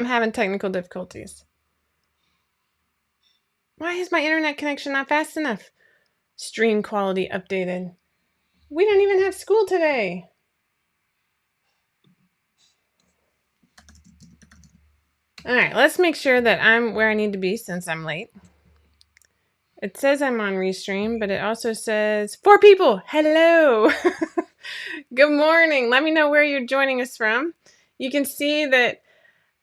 I'm having technical difficulties. Why is my internet connection not fast enough? Stream quality updated. We don't even have school today. All right, let's make sure that I'm where I need to be since I'm late. It says I'm on Restream, but it also says 4 people. Hello. Good morning. Let me know where you're joining us from. You can see that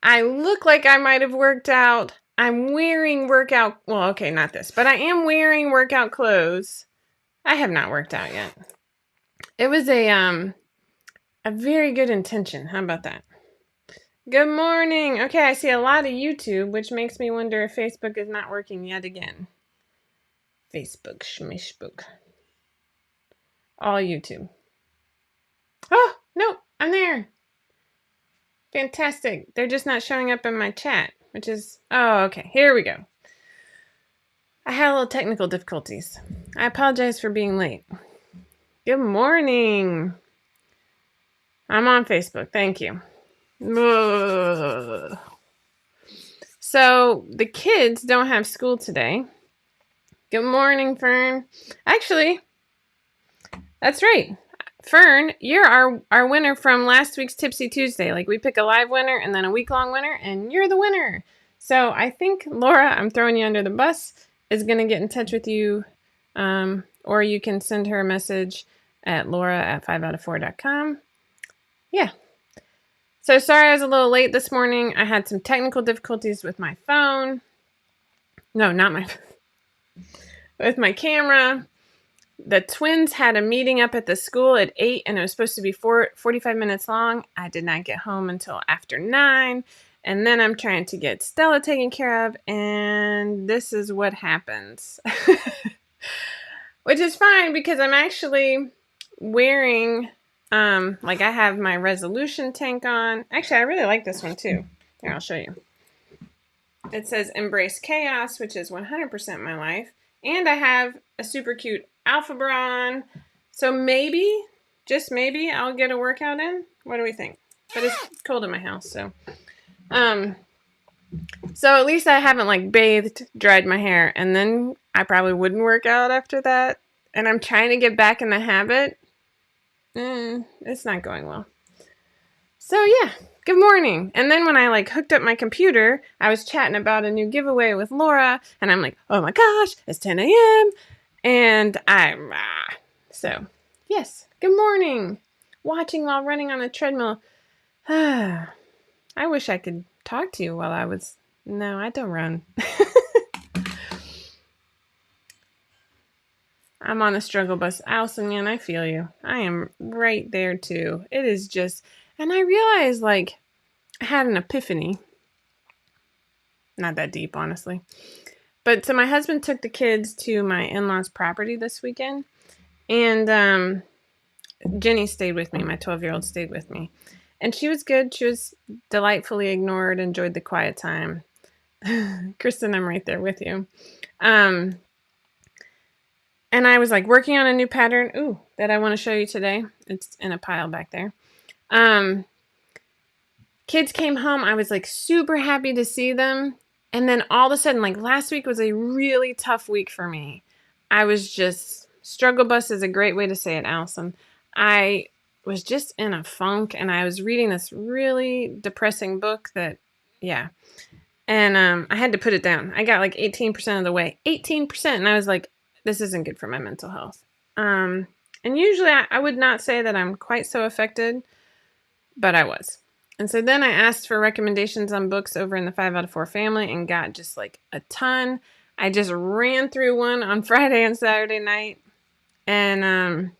I look like I might have worked out. I'm wearing workout, well, okay, not this, but I am wearing workout clothes. I have not worked out yet. It was a very good intention. How about that? Good morning. Okay, I see a lot of YouTube, which makes me wonder if Facebook is not working yet again. Facebook, schmishbook. All YouTube. Oh, no, I'm there. Fantastic. They're just not showing up in my chat, which is, oh, okay, here we go. I had a little technical difficulties. I apologize for being late. Good morning. I'm on Facebook. Thank you. So the kids don't have school today. Good morning, Fern. Actually, that's right. Fern, you're our winner from last week's Tipsy Tuesday. Like, we pick a live winner and then a week-long winner, and you're the winner. So I think Laura, I'm throwing you under the bus, is going to get in touch with you, or you can send her a message at laura@5outof4.com. Yeah. So sorry I was a little late this morning. I had some technical difficulties with my phone. No, not my with my camera. The twins had a meeting up at the school at 8, and it was supposed to be 45 minutes long. I did not get home until after 9, and then I'm trying to get Stella taken care of, and this is what happens. Which is fine because I'm actually wearing, like, I have my resolution tank on. Actually, I really like this one too. Here, I'll show you. It says Embrace Chaos, which is 100% my life. And I have a super cute alpha bra on. So maybe, just maybe, I'll get a workout in. What do we think? But it's cold in my house, so. So at least I haven't, like, bathed, dried my hair, and then I probably wouldn't work out after that. And I'm trying to get back in the habit. It's not going well. So yeah, good morning. And then when I, like, hooked up my computer, I was chatting about a new giveaway with Laura, and I'm like, oh my gosh, it's 10 a.m. And so yes, good morning. Watching while running on a treadmill. I wish I could talk to you while I was, no, I don't run. I'm on the struggle bus. Allison, man, I feel you. I am right there too. It is just, and I realized, like, I had an epiphany. Not that deep, honestly. But so my husband took the kids to my in-laws' property this weekend, and Jenny stayed with me. My 12-year-old stayed with me. And she was good. She was delightfully ignored, enjoyed the quiet time. Kristen, I'm right there with you. And I was, like, working on a new pattern, that I want to show you today. It's in a pile back there. Kids came home. I was, like, super happy to see them. And then all of a sudden, like, last week was a really tough week for me. I was just, struggle bus is a great way to say it, Allison. I was just in a funk, and I was reading this really depressing book that, yeah. And I had to put it down. I got like 18% of the way. 18%. And I was like, this isn't good for my mental health. And usually I would not say that I'm quite so affected, but I was. And so then I asked for recommendations on books over in the 5 out of 4 family and got just like a ton. I just ran through one on Friday and Saturday night. And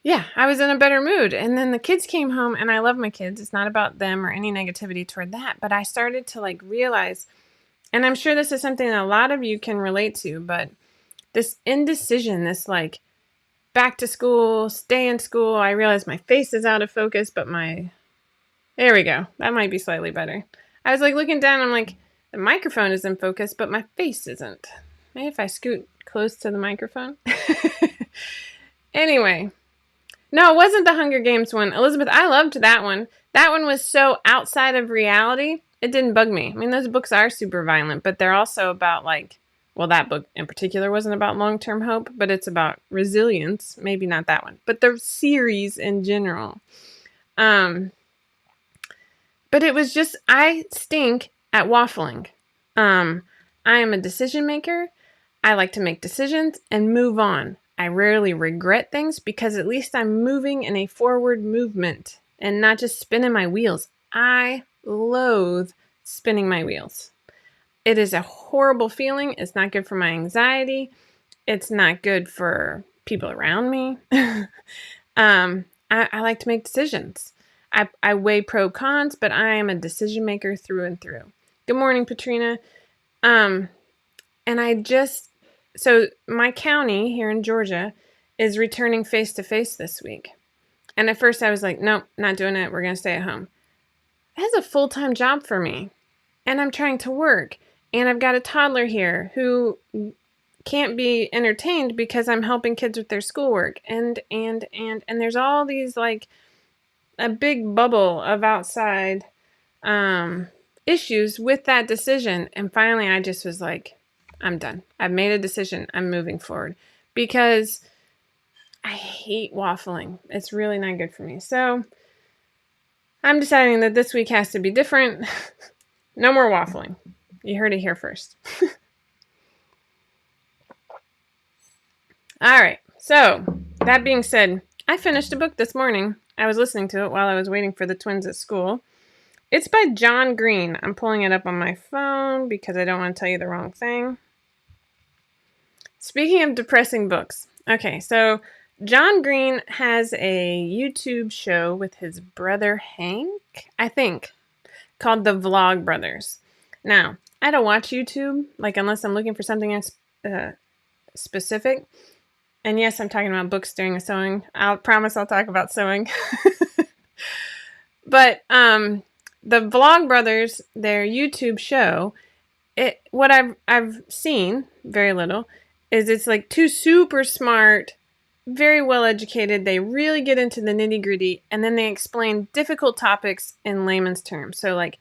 yeah, I was in a better mood. And then the kids came home, and I love my kids. It's not about them or any negativity toward that. But I started to, like, realize, and I'm sure this is something that a lot of you can relate to, but this indecision, this, like, back to school, stay in school. I realized my face is out of focus, but there we go. That might be slightly better. I was, like, looking down. I'm like, the microphone is in focus, but my face isn't. Maybe if I scoot close to the microphone. Anyway. No, it wasn't the Hunger Games one. Elizabeth, I loved that one. That one was so outside of reality, it didn't bug me. I mean, those books are super violent, but they're also about like, well, that book in particular wasn't about long-term hope, but it's about resilience. Maybe not that one, but the series in general. But it was just, I stink at waffling. I am a decision maker. I like to make decisions and move on. I rarely regret things because at least I'm moving in a forward movement and not just spinning my wheels. I loathe spinning my wheels. It is a horrible feeling. It's not good for my anxiety. It's not good for people around me. I like to make decisions. I weigh pro cons, but I am a decision maker through and through. Good morning, Patrina. And so my county here in Georgia is returning face-to-face this week. And at first I was like, nope, not doing it. We're going to stay at home. That's a full-time job for me. And I'm trying to work. And I've got a toddler here who can't be entertained because I'm helping kids with their schoolwork. And there's all these like a big bubble of outside issues with that decision. And finally, I just was like, I'm done. I've made a decision. I'm moving forward because I hate waffling. It's really not good for me. So I'm deciding that this week has to be different. No more waffling. You heard it here first. All right. So that being said, I finished a book this morning. I was listening to it while I was waiting for the twins at school. It's by John Green. I'm pulling it up on my phone because I don't want to tell you the wrong thing. Speaking of depressing books. Okay, so John Green has a YouTube show with his brother Hank, I think, called The Vlog Brothers. Now, I don't watch YouTube, like unless I'm looking for something specific. And yes, I'm talking about books during a sewing. I'll promise I'll talk about sewing. But the Vlog Brothers, their YouTube show, what I've seen, very little, is it's like two super smart, very well educated. They really get into the nitty gritty, and then they explain difficult topics in layman's terms. So like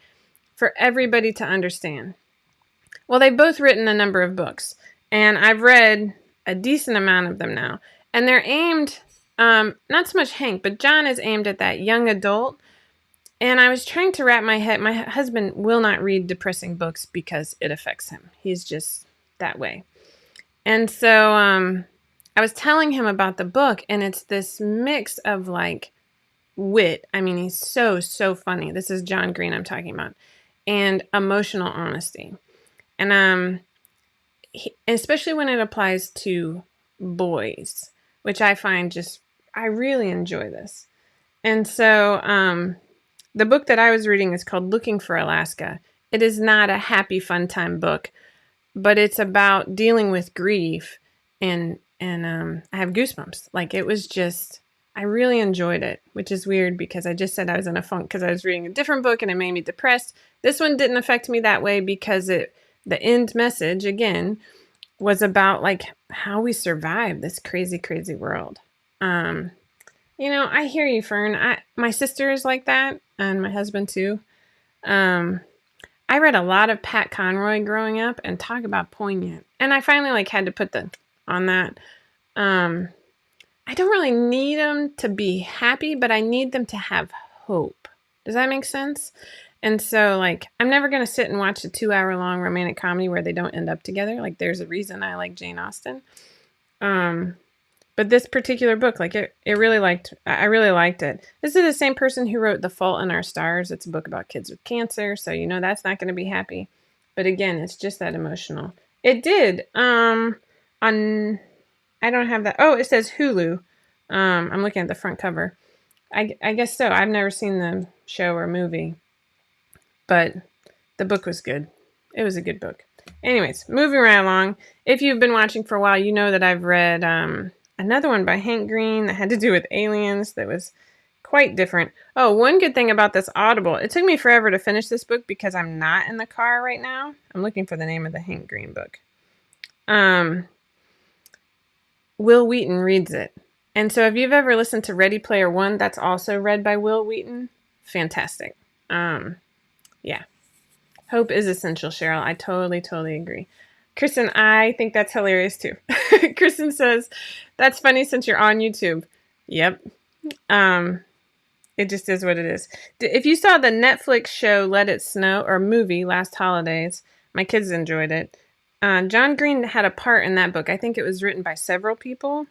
for everybody to understand. Well, they've both written a number of books, and I've read a decent amount of them now. And they're aimed, not so much Hank, but John is aimed at that young adult. And I was trying to wrap my head. My husband will not read depressing books because it affects him. He's just that way. And so I was telling him about the book, and it's this mix of like wit. I mean, he's so funny. This is John Green I'm talking about. And emotional honesty. And especially when it applies to boys, which I find I really enjoy this. And so the book that I was reading is called Looking for Alaska. It is not a happy, fun time book, but it's about dealing with grief, and I have goosebumps. Like it was I really enjoyed it, which is weird because I just said I was in a funk because I was reading a different book and it made me depressed. This one didn't affect me that way because the end message, again, was about like how we survive this crazy, crazy world. I hear you, Fern. My sister is like that, and my husband too. I read a lot of Pat Conroy growing up, and talk about poignant. And I finally had to put on that. I don't really need them to be happy, but I need them to have hope. Does that make sense? And so, I'm never going to sit and watch a 2-hour-long romantic comedy where they don't end up together. There's a reason I like Jane Austen. But this particular book, I really liked it. This is the same person who wrote The Fault in Our Stars. It's a book about kids with cancer, so that's not going to be happy. But again, it's just that emotional. It did. I don't have that. Oh, it says Hulu. I'm looking at the front cover. I guess so. I've never seen the show or movie. But the book was good. It was a good book. Anyways, moving right along. If you've been watching for a while, you know that I've read another one by Hank Green that had to do with aliens that was quite different. Oh, one good thing about this Audible. It took me forever to finish this book because I'm not in the car right now. I'm looking for the name of the Hank Green book. Will Wheaton reads it. And so if you've ever listened to Ready Player One, that's also read by Will Wheaton. fantastic. Yeah. Hope is essential, Cheryl. I totally agree. Kristen, I think that's hilarious too. Kristen says, that's funny since you're on YouTube. Yep. It just is what it is. If you saw the Netflix show Let It Snow, or movie last holidays, my kids enjoyed it. John Green had a part in that book. I think it was written by several people.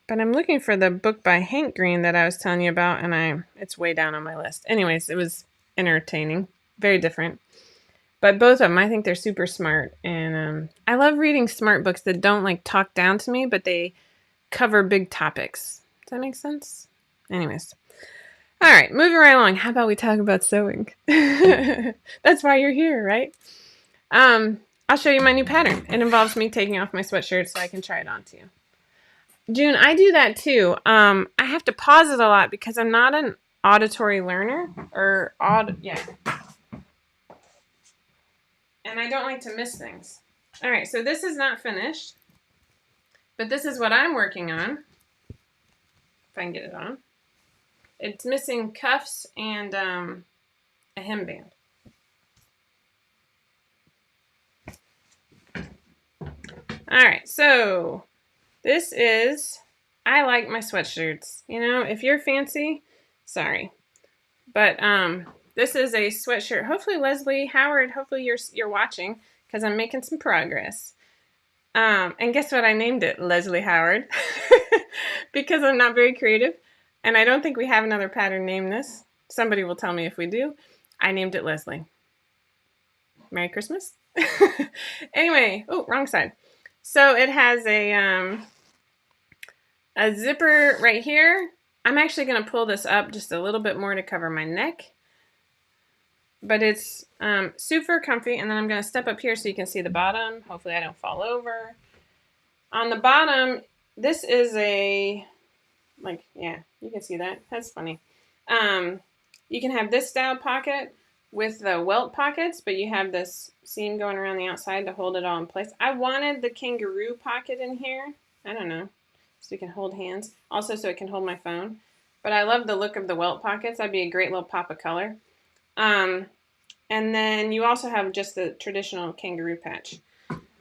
But I'm looking for the book by Hank Green that I was telling you about, and it's way down on my list. Anyways, it was entertaining. Very different. But both of them, I think they're super smart. And I love reading smart books that don't like talk down to me, but they cover big topics. Does that make sense? Anyways. All right, moving right along. How about we talk about sewing? That's why you're here, right? I'll show you my new pattern. It involves me taking off my sweatshirt so I can try it on to you. June, I do that too. I have to pause it a lot because I'm not an auditory learner and I don't like to miss things. All right, so this is not finished, but this is what I'm working on. If I can get it on. It's missing cuffs and a hemband. All right, so this is, I like my sweatshirts. You know, if you're fancy, sorry. But this is a sweatshirt. Hopefully, Leslie Howard, hopefully you're watching because I'm making some progress. And guess what? I named it Leslie Howard because I'm not very creative. And I don't think we have another pattern named this. Somebody will tell me if we do. I named it Leslie. Merry Christmas. Anyway, oh, wrong side. So it has a zipper right here. I'm actually going to pull this up just a little bit more to cover my neck. But it's super comfy. And then I'm going to step up here so you can see the bottom. Hopefully I don't fall over. On the bottom, this is yeah, you can see that. That's funny. You can have this style pocket with the welt pockets, but you have this seam going around the outside to hold it all in place. I wanted the kangaroo pocket in here. I don't know. So you can hold hands. Also, so it can hold my phone. But I love the look of the welt pockets. That'd be a great little pop of color. And then you also have just the traditional kangaroo patch.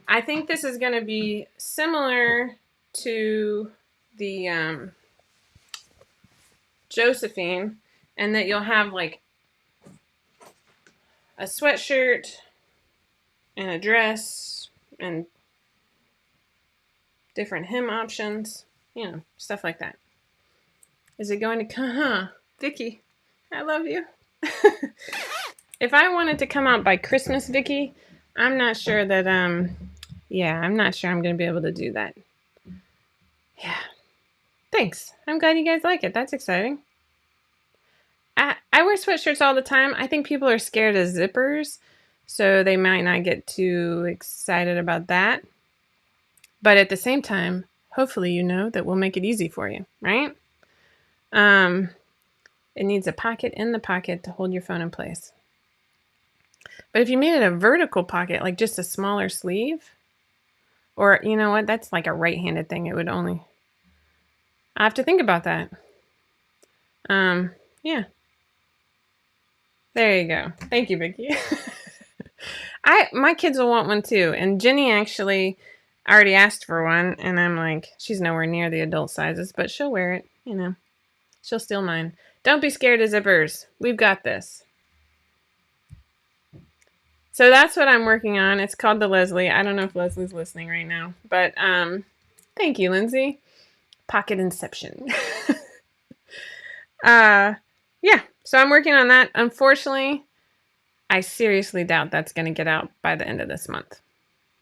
I think this is going to be similar to the Josephine, and that you'll have like a sweatshirt and a dress and different hem options, you know, stuff like that. Is it going to come? Vicky, I love you. If I wanted to come out by Christmas, Vicky, I'm not sure that, I'm not sure I'm going to be able to do that. Yeah. Thanks. I'm glad you guys like it. That's exciting. I wear sweatshirts all the time. I think people are scared of zippers, so they might not get too excited about that. But at the same time, hopefully you know that we'll make it easy for you, right? It needs a pocket in the pocket to hold your phone in place. But if you made it a vertical pocket, like just a smaller sleeve, or you know what, that's like a right-handed thing. It would only, I have to think about that. Yeah. There you go. Thank you, Vicky. My kids will want one too. And Jenny actually already asked for one. And I'm like, she's nowhere near the adult sizes, but she'll wear it. You know, she'll steal mine. Don't be scared of zippers. We've got this. So that's what I'm working on. It's called the Leslie. I don't know if Leslie's listening right now, but thank you, Lindsay. Pocket Inception. Yeah, so I'm working on that. Unfortunately, I seriously doubt that's going to get out by the end of this month.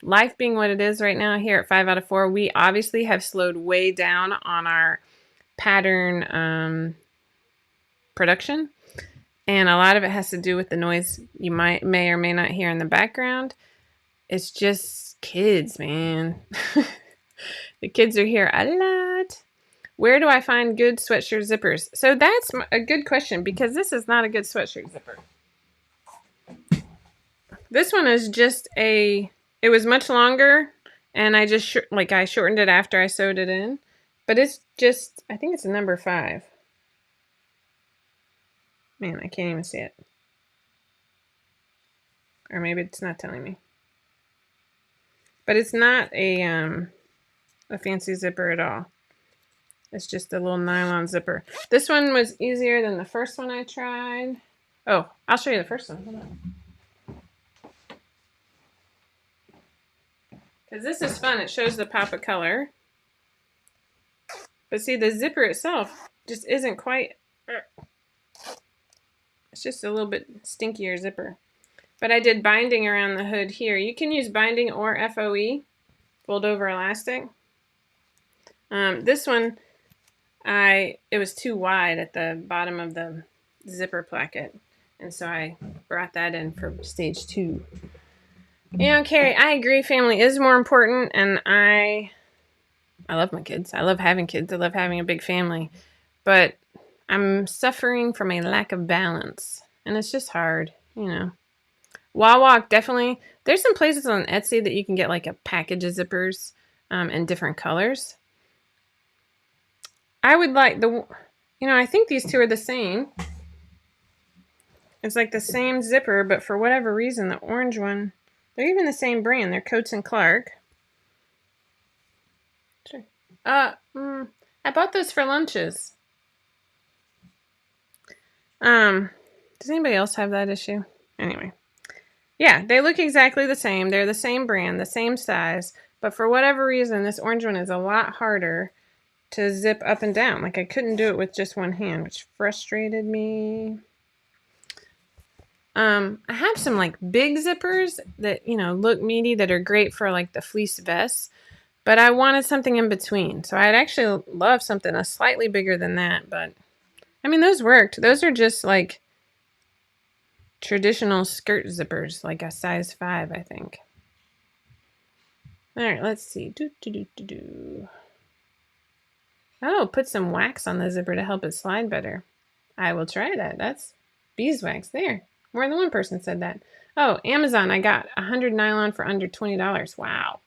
Life being what it is right now here at 5 out of 4, we obviously have slowed way down on our pattern production. And a lot of it has to do with the noise you may or may not hear in the background. It's just kids, man. The kids are here a lot. Where do I find good sweatshirt zippers? So that's a good question because this is not a good sweatshirt zipper. This one is just it was much longer and I just I shortened it after I sewed it in. But it's just, I think it's a number 5. Man, I can't even see it. Or maybe it's not telling me. But it's not a fancy zipper at all. It's just a little nylon zipper. This one was easier than the first one I tried. Oh, I'll show you the first one. Hold on. Because this is fun. It shows the pop of color. But see, the zipper itself just isn't quite... It's just a little bit stinkier zipper. But I did binding around the hood here. You can use binding or FOE, fold over elastic. This one, it was too wide at the bottom of the zipper placket. And so I brought that in for stage 2. You know, Carrie, I agree family is more important, and I love my kids. I love having kids. I love having a big family. But I'm suffering from a lack of balance, and it's just hard, you know. Wawa, definitely. There's some places on Etsy that you can get like a package of zippers in different colors. I would like I think these two are the same. It's like the same zipper, but for whatever reason, the orange one, they're even the same brand. They're Coates and Clark. Sure. I bought those for lunches. Does anybody else have that issue? Anyway. Yeah, they look exactly the same. They're the same brand, the same size. But for whatever reason, this orange one is a lot harder to zip up and down. Like I couldn't do it with just one hand, which frustrated me. I have some like big zippers that, look meaty that are great for like the fleece vests. But I wanted something in between. So I'd actually love something a slightly bigger than that. But, I mean, those worked. Those are just like traditional skirt zippers, like a size 5, I think. All right, let's see. Oh, put some wax on the zipper to help it slide better. I will try that. That's beeswax there. More than one person said that. Oh, Amazon, I got 100 nylon for under $20. Wow.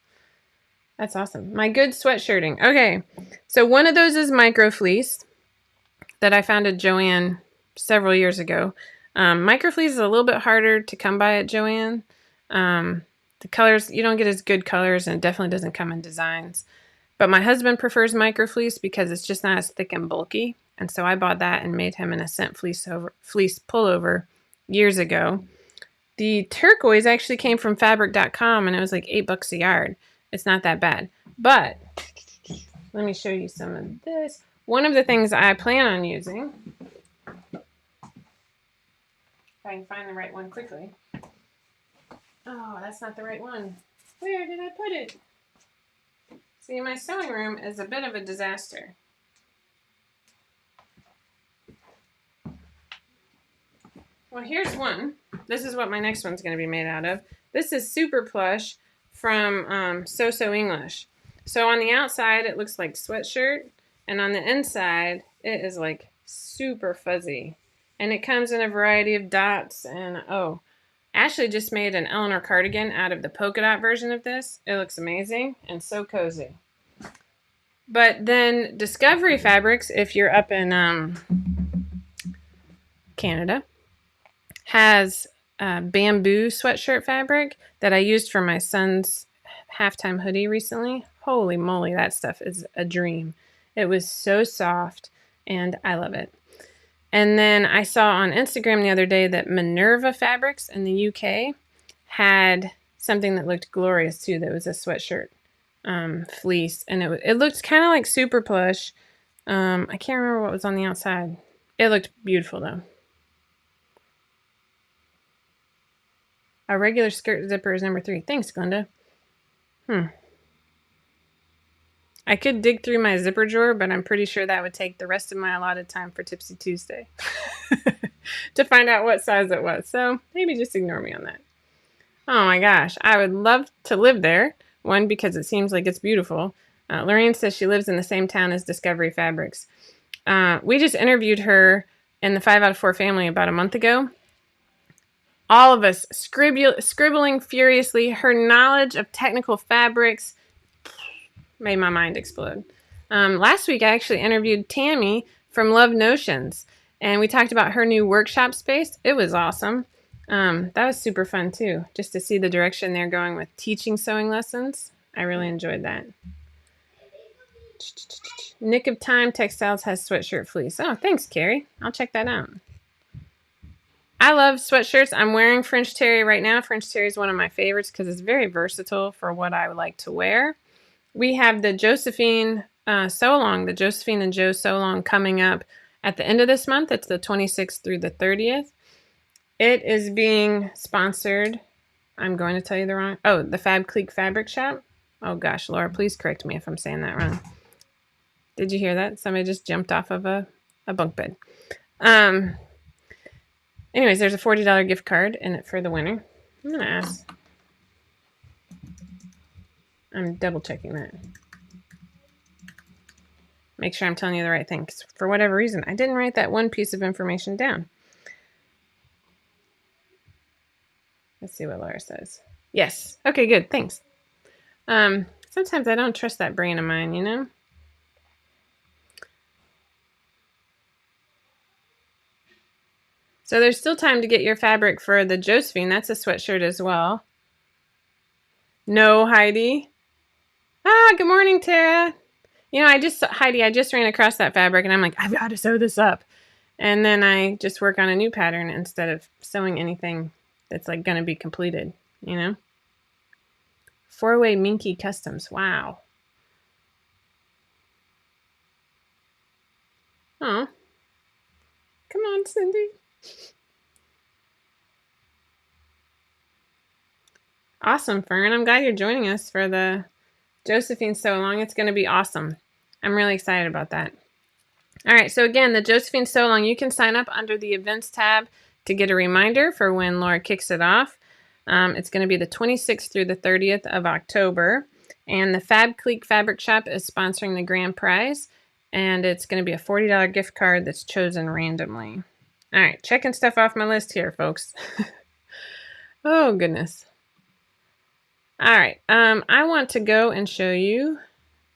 That's awesome. My good sweatshirting. Okay, so one of those is micro fleece that I found at Joann several years ago. Micro fleece is a little bit harder to come by at Joann. The colors, you don't get as good colors, and it definitely doesn't come in designs. But my husband prefers micro fleece because it's just not as thick and bulky. And so I bought that and made him an Ascent fleece pullover years ago. The turquoise actually came from fabric.com, and it was like $8 a yard. It's not that bad. But let me show you some of this. One of the things I plan on using, if I can find the right one quickly. Oh, that's not the right one. Where did I put it? See, my sewing room is a bit of a disaster. Well, here's one. This is what my next one's going to be made out of. This is Super Plush from So English. So on the outside, it looks like sweatshirt. And on the inside, it is like super fuzzy. And it comes in a variety of dots. And Ashley just made an Eleanor cardigan out of the polka dot version of this. It looks amazing and so cozy. But then Discovery Fabrics, if you're up in Canada, has bamboo sweatshirt fabric that I used for my son's halftime hoodie recently. Holy moly, that stuff is a dream. It was so soft, and I love it. And then I saw on Instagram the other day that Minerva Fabrics in the UK had something that looked glorious too. That was a sweatshirt fleece, and it looked kind of like Super Plush. I can't remember what was on the outside. It looked beautiful though. A regular skirt zipper is number 3. Thanks, Glenda. I could dig through my zipper drawer, but I'm pretty sure that would take the rest of my allotted time for Tipsy Tuesday to find out what size it was. So maybe just ignore me on that. Oh my gosh, I would love to live there. One, because it seems like it's beautiful. Lorraine says she lives in the same town as Discovery Fabrics. We just interviewed her in the 5 out of 4 family about a month ago. All of us scribbling furiously. Her knowledge of technical fabrics made my mind explode. Last week, I actually interviewed Tammy from Love Notions. And we talked about her new workshop space. It was awesome. That was super fun too, just to see the direction they're going with teaching sewing lessons. I really enjoyed that. Nick of Time Textiles has sweatshirt fleece. Oh, thanks, Carrie. I'll check that out. I love sweatshirts. I'm wearing French Terry right now. French Terry is one of my favorites because it's very versatile for what I would like to wear. We have the Josephine Sew Along, the Josephine and Joe Sew Along coming up at the end of this month. It's the 26th through the 30th. It is being sponsored. I'm going to tell you the wrong. Oh, the Fab Clique Fabric Shop. Oh gosh, Laura, please correct me if I'm saying that wrong. Did you hear that? Somebody just jumped off of a bunk bed. Anyways, there's a $40 gift card in it for the winner. I'm going to ask. I'm double checking that. Make sure I'm telling you the right thing. Because for whatever reason, I didn't write that one piece of information down. Let's see what Laura says. Yes. Okay, good. Thanks. Sometimes I don't trust that brain of mine, you know? So there's still time to get your fabric for the Josephine. That's a sweatshirt as well. No, Heidi. Good morning, Tara. You know, Heidi, I just ran across that fabric and I'm like, I've got to sew this up. And then I just work on a new pattern instead of sewing anything that's like going to be completed, you know? 4-way Minky Customs. Wow. Oh. Come on, Cindy. Awesome, Fern. I'm glad you're joining us for the Josephine Sew Along. It's going to be awesome. I'm really excited about that. All right, so again, the Josephine Sew Along, you can sign up under the events tab to get a reminder for when Laura kicks it off. It's going to be the 26th through the 30th of October. And the Fab Clique Fabric Shop is sponsoring the grand prize. And it's going to be a $40 gift card that's chosen randomly. All right, checking stuff off my list here, folks. Oh, goodness. All right, I want to go and show you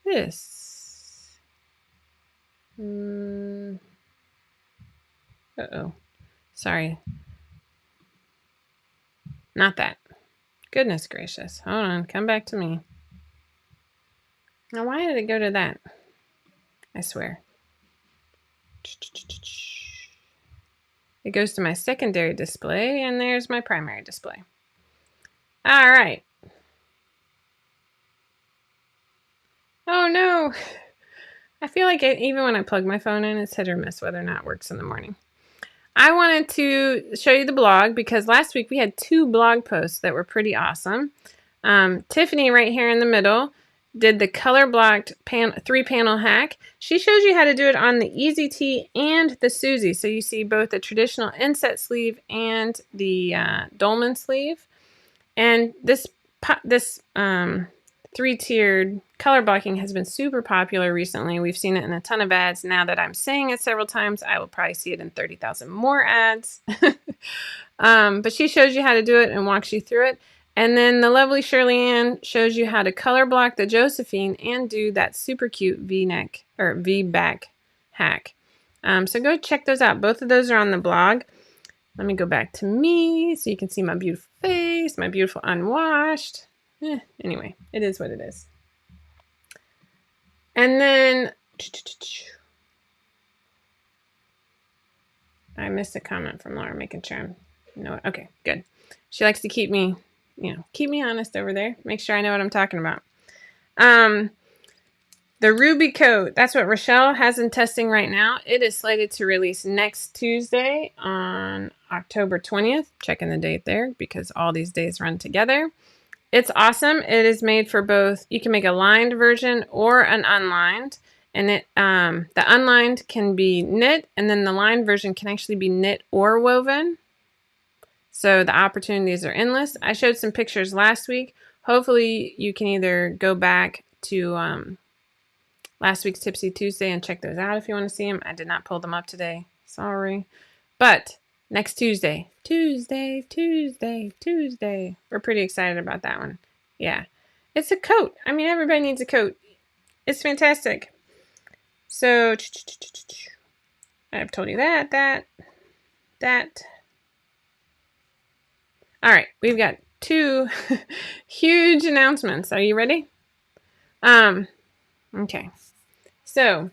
this. Uh-oh. Sorry. Not that. Goodness gracious. Hold on. Come back to me. Now, why did it go to that? I swear. It goes to my secondary display, and there's my primary display. All right. Oh, no. I feel like even when I plug my phone in, it's hit or miss whether or not it works in the morning. I wanted to show you the blog because last week we had 2 blog posts that were pretty awesome. Tiffany right here in the middle did the color blocked 3-panel hack. She shows you how to do it on the Easy Tee and the Susie. So you see both the traditional inset sleeve and the dolman sleeve. And this 3-tiered color blocking has been super popular recently. We've seen it in a ton of ads. Now that I'm saying it several times, I will probably see it in 30,000 more ads. But she shows you how to do it and walks you through it. And then the lovely Shirley Ann shows you how to color block the Josephine and do that super cute V-neck or V-back hack. So go check those out. Both of those are on the blog. Let me go back to me so you can see my beautiful face, my beautiful unwashed. Anyway, it is what it is. And then I missed a comment from Laura, making sure I'm okay, good. She likes to keep me honest over there. Make sure I know what I'm talking about. The Ruby coat, that's what Rochelle has in testing right now. It is slated to release next Tuesday on October 20th. Checking the date there because all these days run together. It's awesome. It is made for both. You can make a lined version or an unlined. And the unlined can be knit, and then the lined version can actually be knit or woven. So the opportunities are endless. I showed some pictures last week. Hopefully you can either go back to last week's Tipsy Tuesday and check those out if you want to see them. I did not pull them up today. Sorry. But next Tuesday. We're pretty excited about that one. Yeah. It's a coat. I mean, everybody needs a coat. It's fantastic. So I've told you that. All right, we've got 2 huge announcements. Are you ready? Okay. So,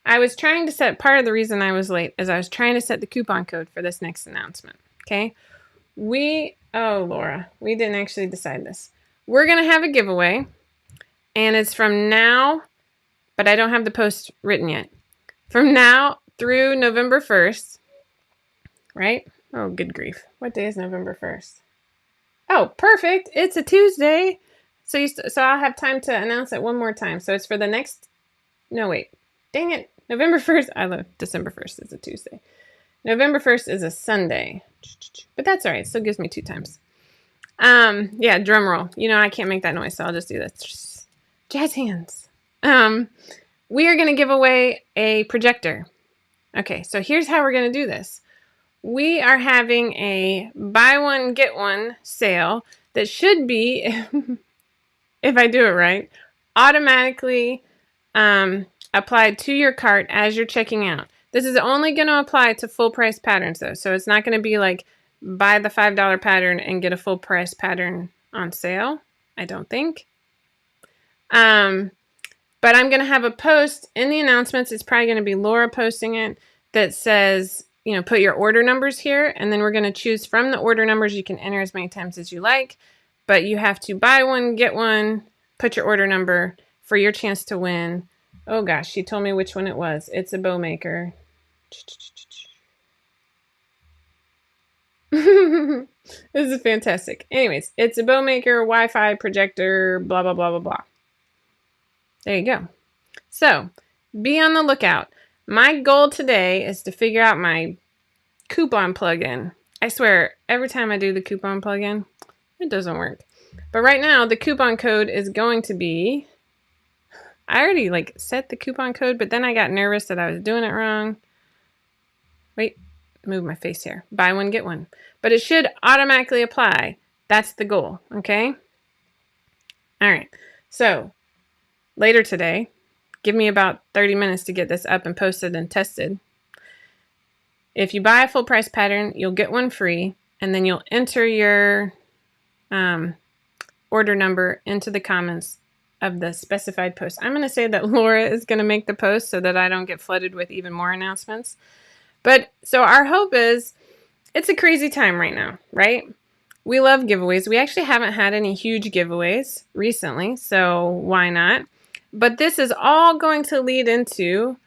I was trying to set, part of the reason I was late is I was trying to set the coupon code for this next announcement. Okay. Laura, we didn't actually decide this. We're going to have a giveaway, and it's from now, but I don't have the post written yet. From now through November 1st, right? Oh, good grief. What day is November 1st? Oh, perfect. It's a Tuesday. So I'll have time to announce it one more time. So it's for the next, no, wait. Dang it. November 1st. I love December 1st. It's a Tuesday. November 1st is a Sunday. But that's all right. It still gives me 2 times. Yeah, drum roll. You know, I can't make that noise, so I'll just do this. Jazz hands. We are going to give away a projector. Okay, so here's how we're going to do this. We are having a buy one, get one sale that should be, if I do it right, automatically applied to your cart as you're checking out. This is only going to apply to full price patterns though. So it's not going to be like buy the $5 pattern and get a full price pattern on sale. I don't think. But I'm going to have a post in the announcements. It's probably going to be Laura posting it that says, you know, put your order numbers here. And then we're going to choose from the order numbers. You can enter as many times as you like, but you have to buy one, get one, put your order number for your chance to win. Oh gosh, she told me which one it was. It's a bow maker. This is fantastic. Anyways, it's a bow maker, Wi-Fi projector, blah, blah, blah, blah, blah. There you go. So be on the lookout. My goal today is to figure out my coupon plugin. I swear, every time I do the coupon plugin, it doesn't work. But right now, the coupon code is going to be, I already set the coupon code, but then I got nervous that I was doing it wrong. Wait, move my face here. Buy one, get one. But it should automatically apply. That's the goal, okay? All right, so later today, give me about 30 minutes to get this up and posted and tested. If you buy a full price pattern, you'll get one free, and then you'll enter your order number into the comments of the specified post. I'm going to say that Laura is going to make the post so that I don't get flooded with even more announcements. But so our hope is, it's a crazy time right now, right? We love giveaways. We actually haven't had any huge giveaways recently, so why not? But this is all going to lead into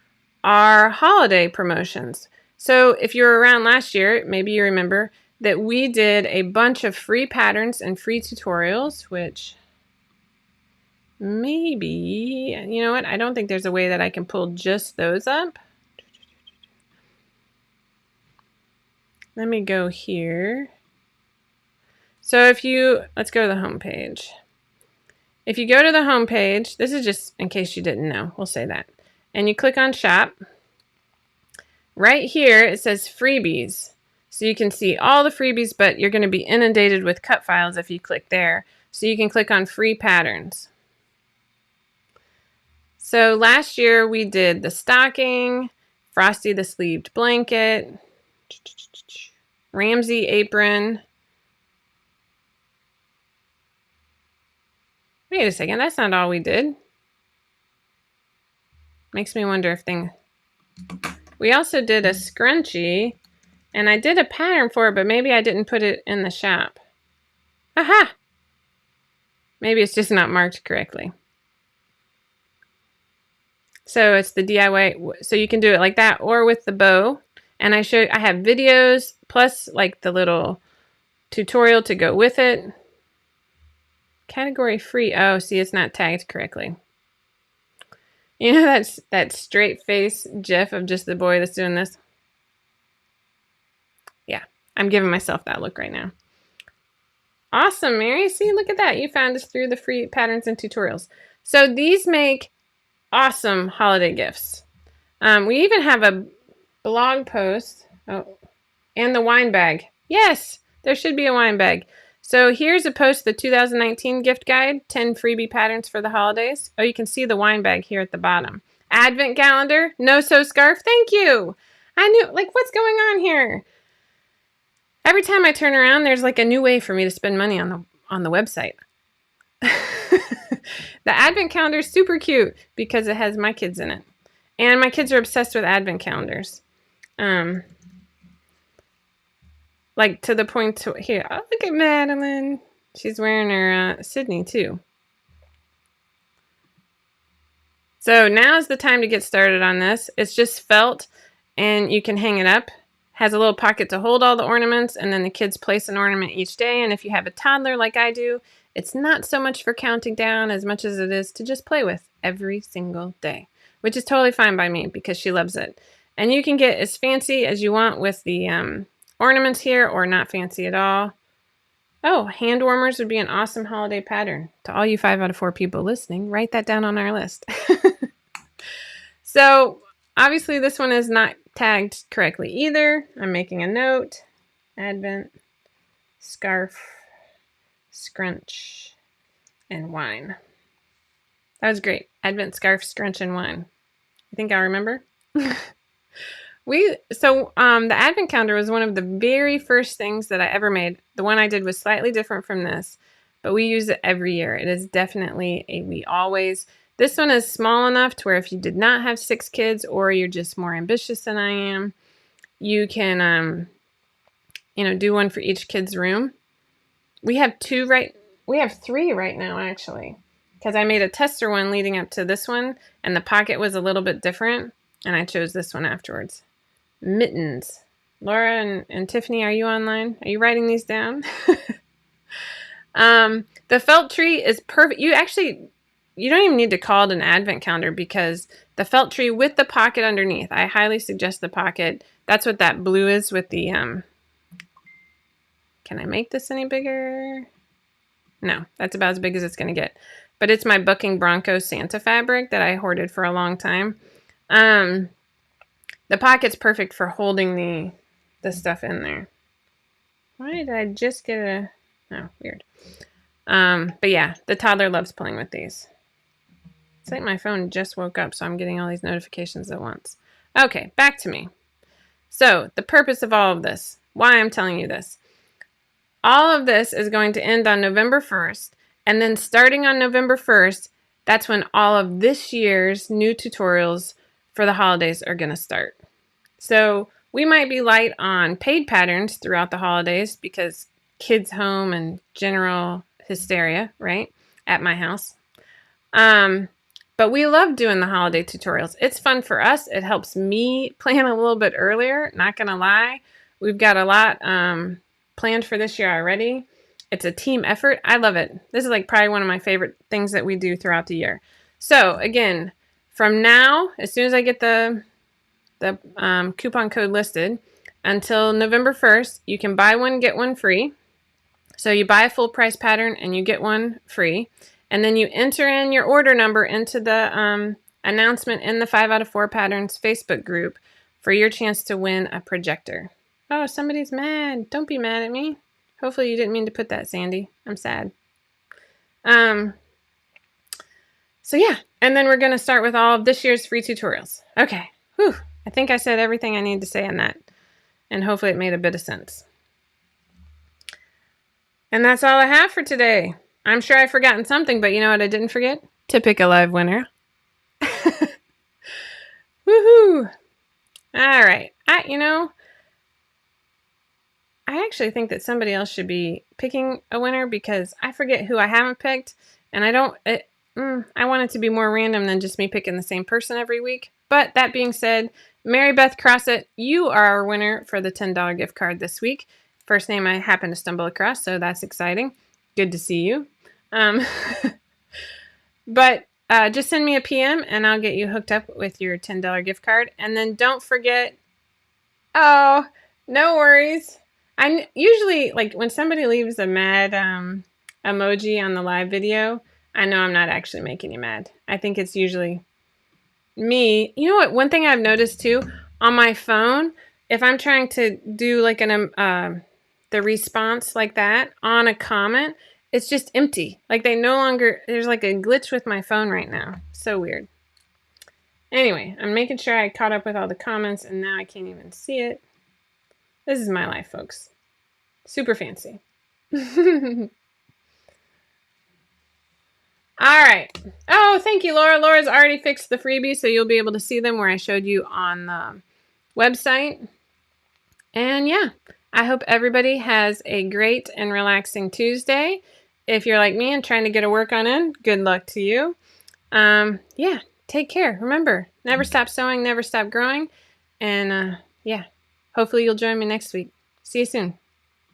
our holiday promotions. So if you were around last year, maybe you remember that we did a bunch of free patterns and free tutorials, which maybe, you know what? I don't think there's a way that I can pull just those up. Let me go here. So let's go to the home page. If you go to the home page, this is just in case you didn't know, we'll say that. And you click on shop. Right here, it says freebies. So you can see all the freebies, but you're going to be inundated with cut files if you click there. So you can click on free patterns. So last year we did the stocking, Frosty the sleeved blanket, Ramsey apron. Wait a second, that's not all we did. Makes me wonder if we also did a scrunchie, and I did a pattern for it, but maybe I didn't put it in the shop. Aha! Maybe it's just not marked correctly. So it's the DIY, so you can do it like that or with the bow. And I have videos plus the little tutorial to go with it. Category free. Oh, see, it's not tagged correctly. You know that straight face gif of just the boy that's doing this? Yeah, I'm giving myself that look right now. Awesome, Mary. See, look at that. You found us through the free patterns and tutorials. So these make awesome holiday gifts. We even have a blog post. Oh, and the wine bag. Yes, there should be a wine bag. So here's a post, the 2019 gift guide, 10 freebie patterns for the holidays. Oh, you can see the wine bag here at the bottom. Advent calendar, no-sew scarf, thank you. I knew, like, what's going on here? Every time I turn around, there's like a new way for me to spend money on the website. The advent calendar is super cute because it has my kids in it. And my kids are obsessed with advent calendars. Like to the point to here. Oh, look at Madeline. She's wearing her Sydney too. So now's the time to get started on this. It's just felt and you can hang it up. Has a little pocket to hold all the ornaments, and then the kids place an ornament each day. And if you have a toddler like I do, it's not so much for counting down as much as it is to just play with every single day, which is totally fine by me because she loves it. And you can get as fancy as you want with the ornaments here, or not fancy at all. Oh, hand warmers would be an awesome holiday pattern. To all you 5 out of 4 people listening, write that down on our list. So obviously this one is not tagged correctly either. I'm making a note. Advent, scarf, scrunch, and wine. That was great. Advent, scarf, scrunch, and wine. You think I'll remember? The advent calendar was one of the very first things that I ever made. The one I did was slightly different from this, but we use it every year. It is definitely this one is small enough to where if you did not have 6 kids or you're just more ambitious than I am, you can, do one for each kid's room. We have 3 right now, actually, because I made a tester one leading up to this one, and the pocket was a little bit different, and I chose this one afterwards. Mittens. Laura and Tiffany, are you online? Are you writing these down? The felt tree is perfect. You don't even need to call it an advent calendar because the felt tree with the pocket underneath. I highly suggest the pocket. That's what that blue is with the, can I make this any bigger? No, that's about as big as it's going to get. But it's my Bucking Bronco Santa fabric that I hoarded for a long time. The pocket's perfect for holding the stuff in there. Why did I just get weird. But yeah, the toddler loves playing with these. It's like my phone just woke up, so I'm getting all these notifications at once. Okay, back to me. So the purpose of all of this, why I'm telling you this. All of this is going to end on November 1st, and then starting on November 1st, that's when all of this year's new tutorials for the holidays are going to start. So we might be light on paid patterns throughout the holidays because kids home and general hysteria, right, at my house. But we love doing the holiday tutorials. It's fun for us. It helps me plan a little bit earlier, not going to lie. We've got a lot planned for this year already. It's a team effort. I love it. This is like probably one of my favorite things that we do throughout the year. So again, from now, as soon as I get the coupon code listed, until November 1st, you can buy one, get one free. So you buy a full price pattern and you get one free. And then you enter in your order number into the announcement in the 5 out of 4 patterns Facebook group for your chance to win a projector. Oh, somebody's mad. Don't be mad at me. Hopefully you didn't mean to put that, Sandy. I'm sad. So yeah, and then we're going to start with all of this year's free tutorials. Okay. Whew. I think I said everything I need to say on that. And hopefully it made a bit of sense. And that's all I have for today. I'm sure I've forgotten something, but you know what I didn't forget? To pick a live winner. Woohoo! All right. I actually think that somebody else should be picking a winner because I forget who I haven't picked, and I want it to be more random than just me picking the same person every week. But that being said, Mary Beth Crossett, you are our winner for the $10 gift card this week. First name I happened to stumble across, so that's exciting. Good to see you. But just send me a PM and I'll get you hooked up with your $10 gift card. And then don't forget, no worries. I usually, like, when somebody leaves a mad emoji on the live video, I know I'm not actually making you mad. I think it's usually me. You know what? One thing I've noticed too, on my phone, if I'm trying to do like the response like that on a comment, it's just empty. Like there's like a glitch with my phone right now. So weird. Anyway, I'm making sure I caught up with all the comments, and now I can't even see it. This is my life, folks. Super fancy. All right. Oh, thank you, Laura. Laura's already fixed the freebies, so you'll be able to see them where I showed you on the website. And yeah, I hope everybody has a great and relaxing Tuesday. If you're like me and trying to get a workout in, good luck to you. Yeah, take care. Remember, never stop sewing, never stop growing. And yeah, hopefully you'll join me next week. See you soon.